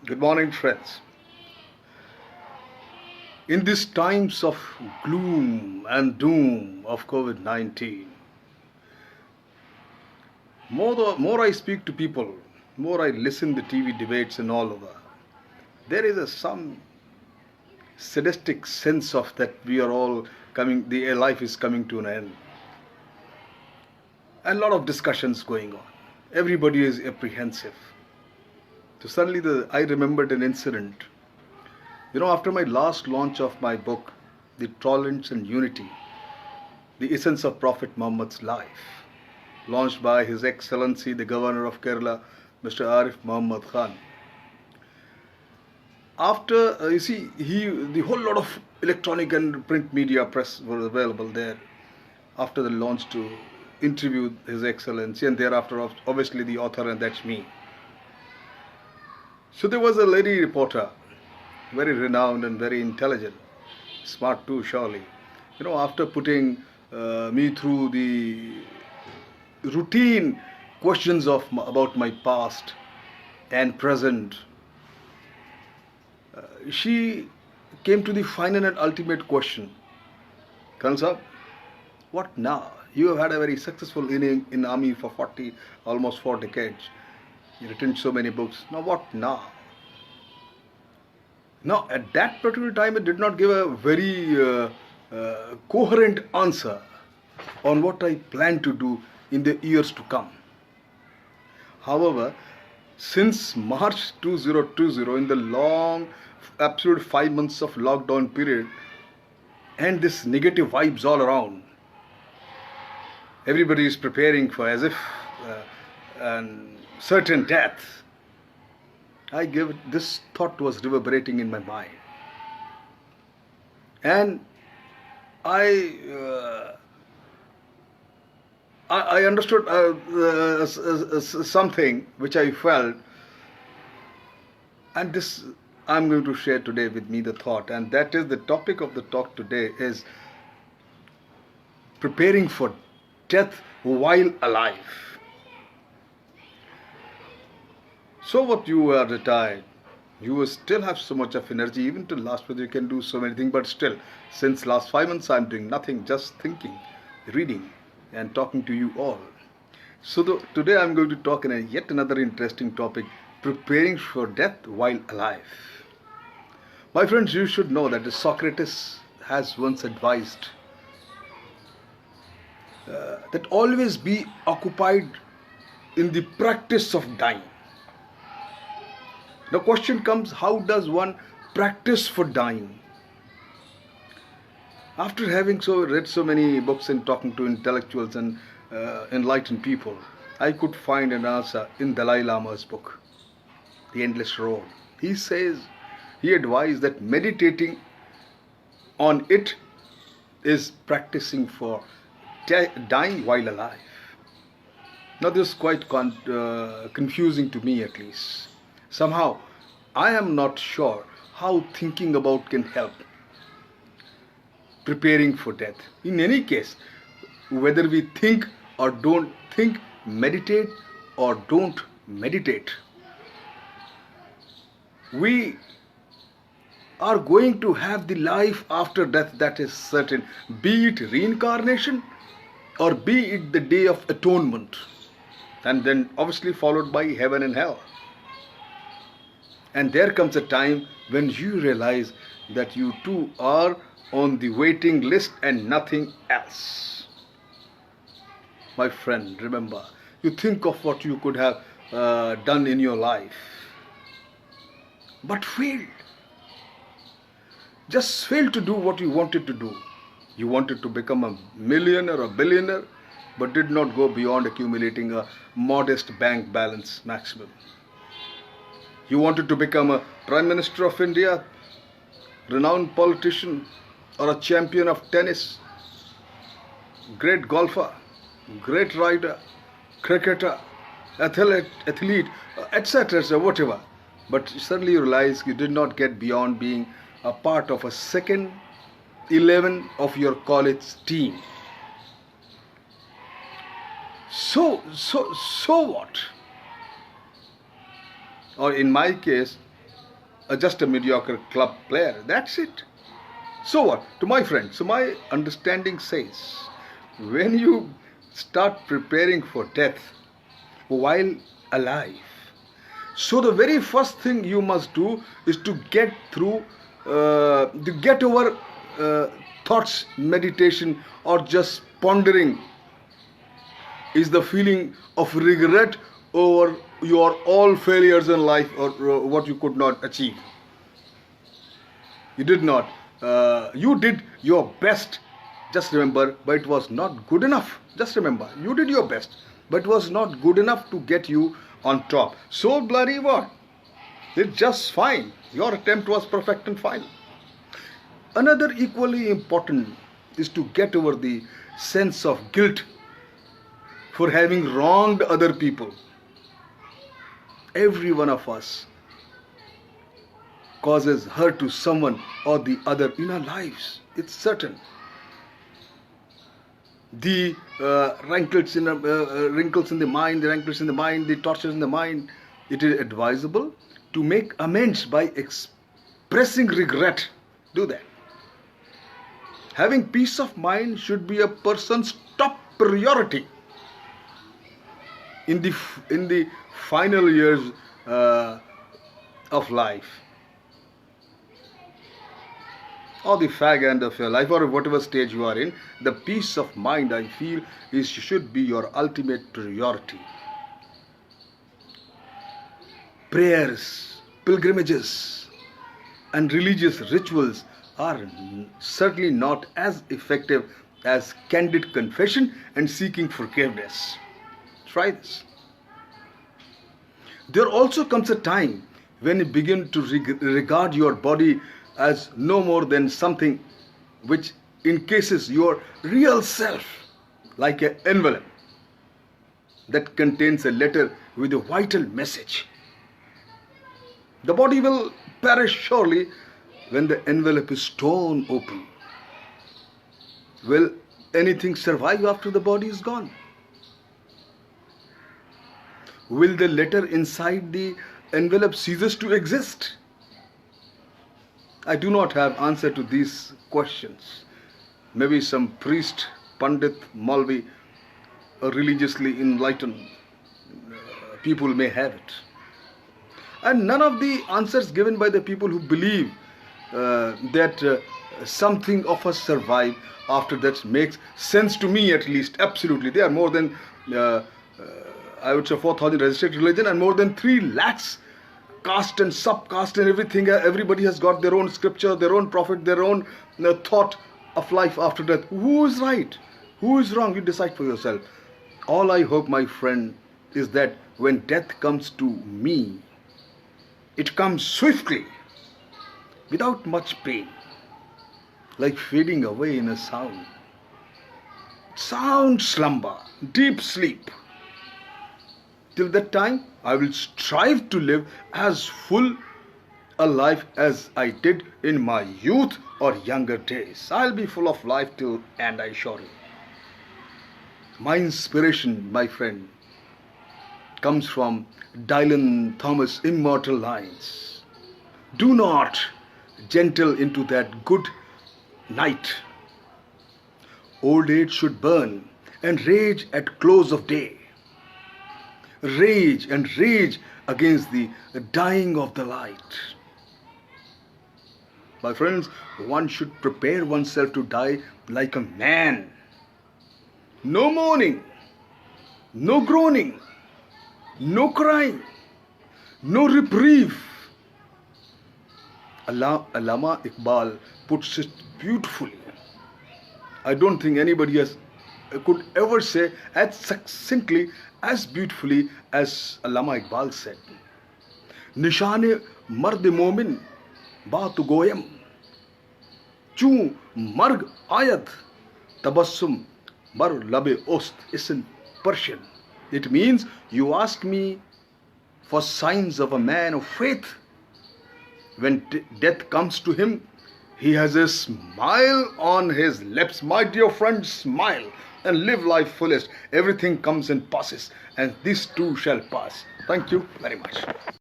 Good morning, friends. In these times of gloom and doom of COVID 19, more I speak to people, more I listen to TV debates and all over, there is some sadistic sense of that we are all coming, the life is coming to an end. And a lot of discussions going on. Everybody is apprehensive. So suddenly I remembered an incident. After my last launch of my book, The Tolerance and Unity, The Essence of Prophet Muhammad's Life, launched by His Excellency the Governor of Kerala, Mr. Arif Muhammad Khan. After, the whole lot of electronic and print media press were available there after the launch to interview His Excellency, and thereafter, obviously, the author, and that's me. So there was a lady reporter, very renowned and very intelligent, smart too, surely. After putting me through the routine questions about my past and present, she came to the final and ultimate question. Kansab, what now? You have had a very successful inning in army for almost 4 decades. You written so many books. Now what now? Now, at that particular time, it did not give a very coherent answer on what I plan to do in the years to come. However, since March 2020, in the long, absolute 5 months of lockdown period, and this negative vibes all around, everybody is preparing for as if certain death. This thought was reverberating in my mind, and I understood something which I felt, and this I'm going to share today with me the thought, and that is the topic of the talk today is preparing for death while alive. So what, you are retired, you will still have so much of energy, even till last month you can do so many things, but still, since last 5 months I'm doing nothing, just thinking, reading and talking to you all. So today I'm going to talk in yet another interesting topic, preparing for death while alive. My friends, you should know that Socrates has once advised that always be occupied in the practice of dying. The question comes, how does one practice for dying? After having read so many books and talking to intellectuals and enlightened people, I could find an answer in Dalai Lama's book, The Endless Road. He advised that meditating on it is practicing for dying while alive. Now this is quite confusing to me, at least. Somehow, I am not sure how thinking about can help preparing for death. In any case, whether we think or don't think, meditate or don't meditate, we are going to have the life after death that is certain, be it reincarnation or be it the day of atonement, and then obviously followed by heaven and hell. And there comes a time when you realize that you too are on the waiting list and nothing else. My friend, remember, you think of what you could have done in your life, but failed. Just failed to do what you wanted to do. You wanted to become a millionaire or a billionaire, but did not go beyond accumulating a modest bank balance maximum. You wanted to become a Prime Minister of India, renowned politician, or a champion of tennis, great golfer, great rider, cricketer, athlete, etc., whatever. But suddenly you realize you did not get beyond being a part of a second 11 of your college team. So what? Or in my case, just a mediocre club player. That's it. So what? To my friend, so my understanding says, when you start preparing for death while alive, so the very first thing you must do is to get through, to get over thoughts, meditation, or just pondering, is the feeling of regret over your all failures in life, or what you could not achieve. You did not. You did your best. Just remember, but it was not good enough. Just remember, you did your best, but it was not good enough to get you on top. So bloody what? It's just fine. Your attempt was perfect and fine. Another equally important is to get over the sense of guilt for having wronged other people. Every one of us causes hurt to someone or the other in our lives. It's certain. The wrinkles in the mind, the tortures in the mind, it is advisable to make amends by expressing regret. Do that. Having peace of mind should be a person's top priority in the final years of life, or the fag end of your life, or whatever stage you are in. The peace of mind, I feel, should be your ultimate priority. Prayers, pilgrimages, and religious rituals are certainly not as effective as candid confession and seeking forgiveness. Try this. There also comes a time when you begin to regard your body as no more than something which encases your real self, like an envelope that contains a letter with a vital message. The body will perish surely when the envelope is torn open. Will anything survive after the body is gone? Will the letter inside the envelope ceases to exist? I do not have answer to these questions. Maybe some priest, Pandit, Malvi, or religiously enlightened people may have it. And none of the answers given by the people who believe that something of us survive after that makes sense to me, at least. Absolutely. There are more than, I would say, 4,000 registered religion and more than 3 lakhs caste and subcaste and everything. Everybody has got their own scripture, their own prophet, their own thought of life after death. Who is right? Who is wrong? You decide for yourself. All I hope, my friend, is that when death comes to me, it comes swiftly, without much pain, like fading away in a sound slumber, deep sleep. Till that time, I will strive to live as full a life as I did in my youth or younger days. I'll be full of life till end, I assure you. My inspiration, my friend, comes from Dylan Thomas' immortal lines. Do not gentle into that good night. Old age should burn and rage at close of day. Rage and rage against the dying of the light. My friends, one should prepare oneself to die like a man. No mourning, no groaning, no crying, no reprieve. Allama Iqbal puts it beautifully. I don't think anybody could ever say as succinctly, as beautifully as Allama Iqbal said. Nishane mard momin baat goyam, chu marg ayat tabassum bar labe ost. It's in Persian. It means, you ask me for signs of a man of faith. When death comes to him, he has a smile on his lips. My dear friend, smile and live life fullest. Everything comes and passes, and this too shall pass. Thank you very much.